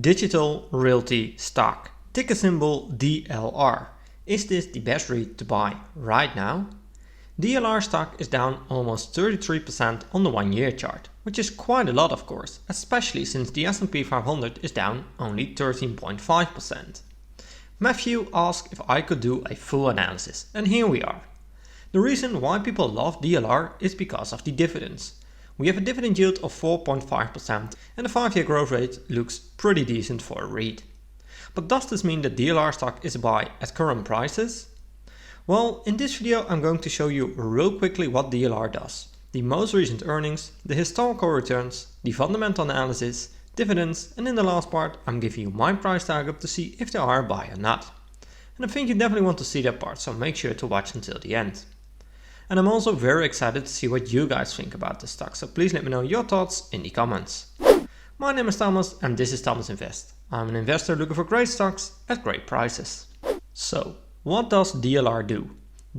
Digital Realty Stock, ticker symbol DLR. Is this the best REIT to buy right now? DLR stock is down almost 33% on the 1-year chart, which is quite a lot of course, especially since the S&P 500 is down only 13.5%. Matthew asked if I could do a full analysis, and here we are. The reason why people love DLR is because of the dividends. We have a dividend yield of 4.5% and the 5-year growth rate looks pretty decent for a REIT. But does this mean that DLR stock is a buy at current prices? Well, in this video I'm going to show you real quickly what DLR does, the most recent earnings, the historical returns, the fundamental analysis, dividends, and in the last part I'm giving you my price target to see if they are a buy or not. And I think you definitely want to see that part, so make sure to watch until the end. And I'm also very excited to see what you guys think about this stock, so please let me know your thoughts in the comments. My name is Thomas and this is Thomas Invest. I'm an investor looking for great stocks at great prices. So, what does DLR do?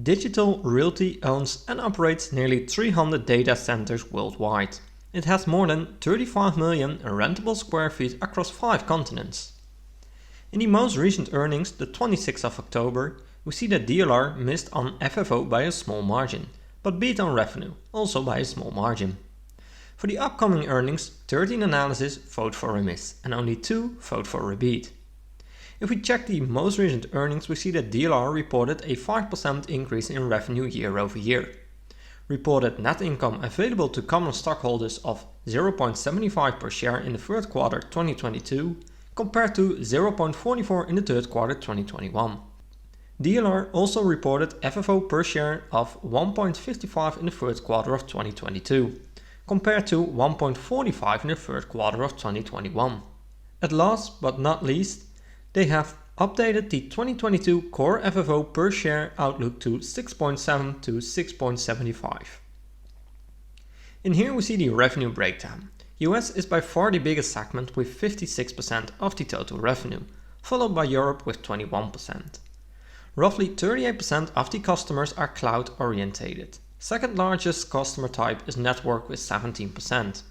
Digital Realty owns and operates nearly 300 data centers worldwide. It has more than 35 million rentable square feet across 5 continents. In the most recent earnings, the 26th of October, we see that DLR missed on FFO by a small margin, but beat on revenue, also by a small margin. For the upcoming earnings, 13 analysts vote for a miss and only 2 vote for a beat. If we check the most recent earnings, we see that DLR reported a 5% increase in revenue year over year. Reported net income available to common stockholders of 0.75 per share in the third quarter 2022 compared to 0.44 in the third quarter 2021. DLR also reported FFO per share of 1.55 in the third quarter of 2022, compared to 1.45 in the third quarter of 2021. At last but not least, they have updated the 2022 core FFO per share outlook to 6.7 to 6.75. In here we see the revenue breakdown. US is by far the biggest segment with 56% of the total revenue, followed by Europe with 21%. Roughly 38% of the customers are cloud orientated. Second largest customer type is network with 17%.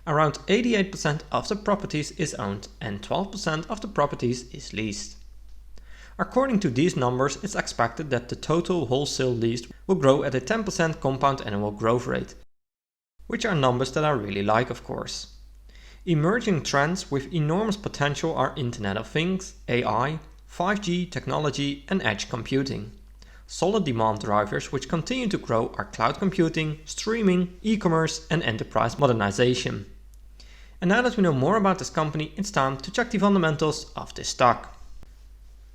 Around 88% of the properties is owned and 12% of the properties is leased. According to these numbers, it's expected that the total wholesale leased will grow at a 10% compound annual growth rate, which are numbers that I really like, of course. Emerging trends with enormous potential are Internet of Things, AI, 5G technology and edge computing. Solid demand drivers which continue to grow are cloud computing, streaming, e-commerce and enterprise modernization. And now that we know more about this company, it's time to check the fundamentals of this stock.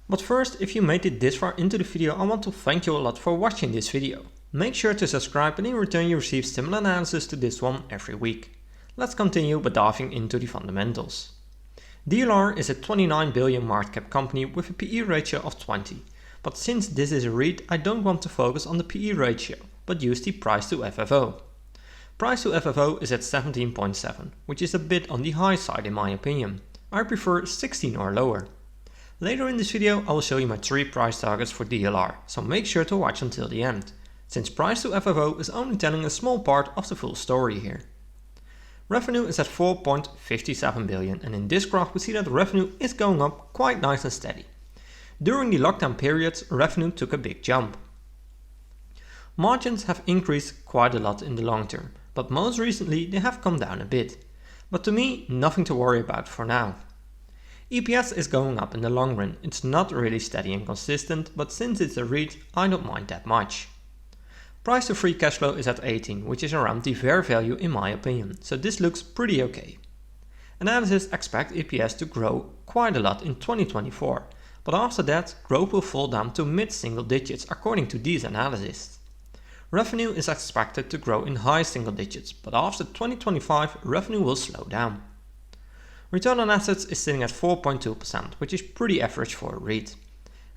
But first, if you made it this far into the video, I want to thank you a lot for watching this video. Make sure to subscribe and in return you receive similar analysis to this one every week. Let's continue by diving into the fundamentals. DLR is a 29 billion market cap company with a PE ratio of 20, but since this is a REIT I don't want to focus on the PE ratio, but use the price to FFO. Price to FFO is at 17.7, which is a bit on the high side in my opinion. I prefer 16 or lower. Later in this video I will show you my 3 price targets for DLR, so make sure to watch until the end, since price to FFO is only telling a small part of the full story here. Revenue is at 4.57 billion and in this graph we see that revenue is going up quite nice and steady. During the lockdown periods, revenue took a big jump. Margins have increased quite a lot in the long term, but most recently they have come down a bit. But to me, nothing to worry about for now. EPS is going up in the long run. It's not really steady and consistent, but since it's a REIT, I don't mind that much. Price to free cash flow is at 18, which is around the fair value in my opinion, so this looks pretty okay. Analysts expect EPS to grow quite a lot in 2024, but after that growth will fall down to mid-single digits according to these analysts. Revenue is expected to grow in high single digits, but after 2025 revenue will slow down. Return on assets is sitting at 4.2%, which is pretty average for a REIT.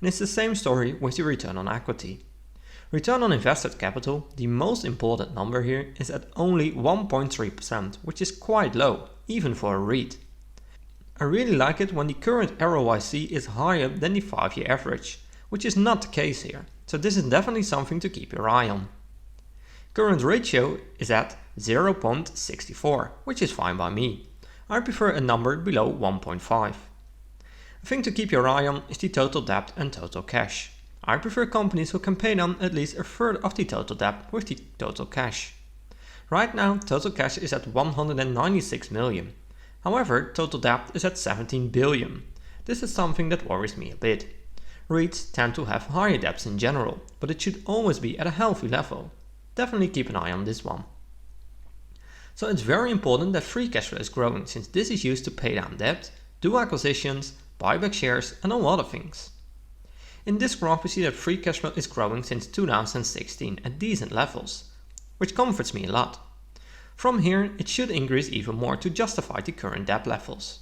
And it's the same story with the return on equity. Return on invested capital, the most important number here, is at only 1.3%, which is quite low, even for a REIT. I really like it when the current ROIC is higher than the 5-year average, which is not the case here, so this is definitely something to keep your eye on. Current ratio is at 0.64, which is fine by me. I prefer a number below 1.5. A thing to keep your eye on is the total debt and total cash. I prefer companies who can pay down at least a third of the total debt with the total cash. Right now, total cash is at 196 million. However, total debt is at 17 billion. This is something that worries me a bit. REITs tend to have higher debts in general, but it should always be at a healthy level. Definitely keep an eye on this one. So it's very important that free cash flow is growing, since this is used to pay down debt, do acquisitions, buy back shares and a lot of things. In this graph we see that free cash flow is growing since 2016 at decent levels, which comforts me a lot. From here it should increase even more to justify the current debt levels.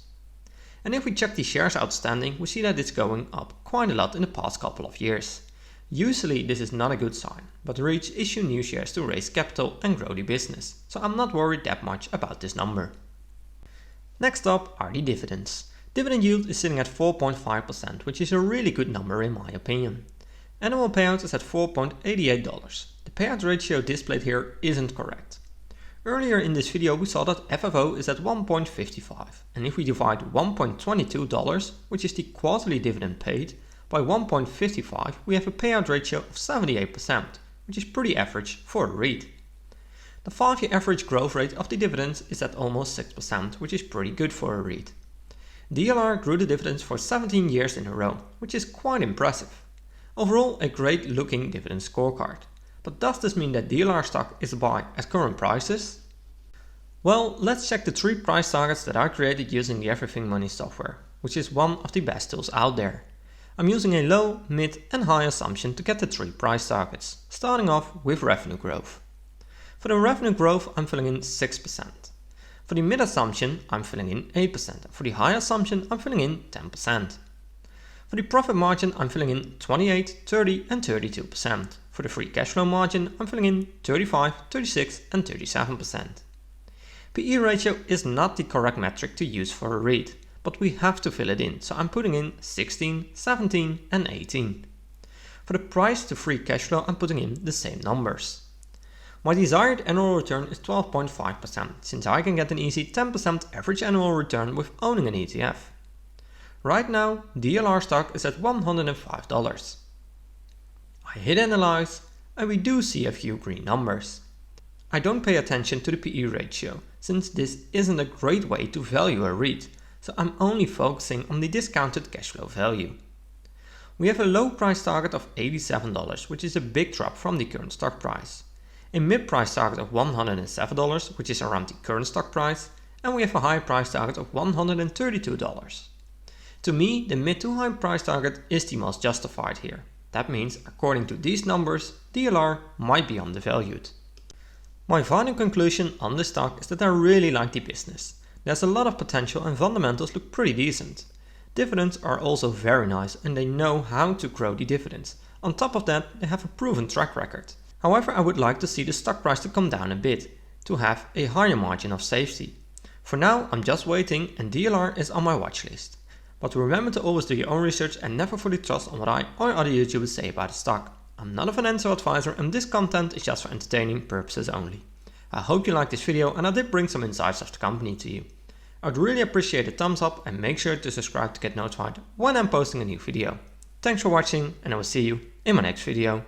And if we check the shares outstanding, we see that it's going up quite a lot in the past couple of years. Usually this is not a good sign, but REITs issue new shares to raise capital and grow the business, so I'm not worried that much about this number. Next up are the dividends. Dividend yield is sitting at 4.5%, which is a really good number in my opinion. Annual payout is at $4.88. The payout ratio displayed here isn't correct. Earlier in this video we saw that FFO is at 1.55, and if we divide $1.22, which is the quarterly dividend paid, by 1.55 we have a payout ratio of 78%, which is pretty average for a REIT. The 5-year average growth rate of the dividends is at almost 6%, which is pretty good for a REIT. DLR grew the dividends for 17 years in a row, which is quite impressive. Overall a great looking dividend scorecard. But does this mean that DLR stock is a buy at current prices? Well, let's check the 3 price targets that I created using the Everythingmoney software, which is one of the best tools out there. I'm using a low, mid and high assumption to get the 3 price targets, starting off with revenue growth. For the revenue growth I'm filling in 6%. For the mid assumption I'm filling in 8%, and for the high assumption I'm filling in 10%. For the profit margin I'm filling in 28, 30 and 32%. For the free cash flow margin I'm filling in 35, 36 and 37%. PE ratio is not the correct metric to use for a REIT, but we have to fill it in, so I'm putting in 16, 17 and 18. For the price to free cash flow I'm putting in the same numbers. My desired annual return is 12.5%, since I can get an easy 10% average annual return with owning an ETF. Right now, DLR stock is at $105. I hit analyze and we do see a few green numbers. I don't pay attention to the PE ratio, since this isn't a great way to value a REIT, so I'm only focusing on the discounted cash flow value. We have a low price target of $87, which is a big drop from the current stock price. A mid price target of $107, which is around the current stock price, and we have a high price target of $132. To me, the mid to high price target is the most justified here. That means, according to these numbers, DLR might be undervalued. My final conclusion on this stock is that I really like the business. There's a lot of potential and fundamentals look pretty decent. Dividends are also very nice and they know how to grow the dividends. On top of that, they have a proven track record. However, I would like to see the stock price to come down a bit, to have a higher margin of safety. For now, I'm just waiting and DLR is on my watch list. But remember to always do your own research and never fully trust on what I or other YouTubers say about the stock. I'm not a financial advisor and this content is just for entertaining purposes only. I hope you liked this video and I did bring some insights of the company to you. I would really appreciate a thumbs up and make sure to subscribe to get notified when I'm posting a new video. Thanks for watching and I will see you in my next video.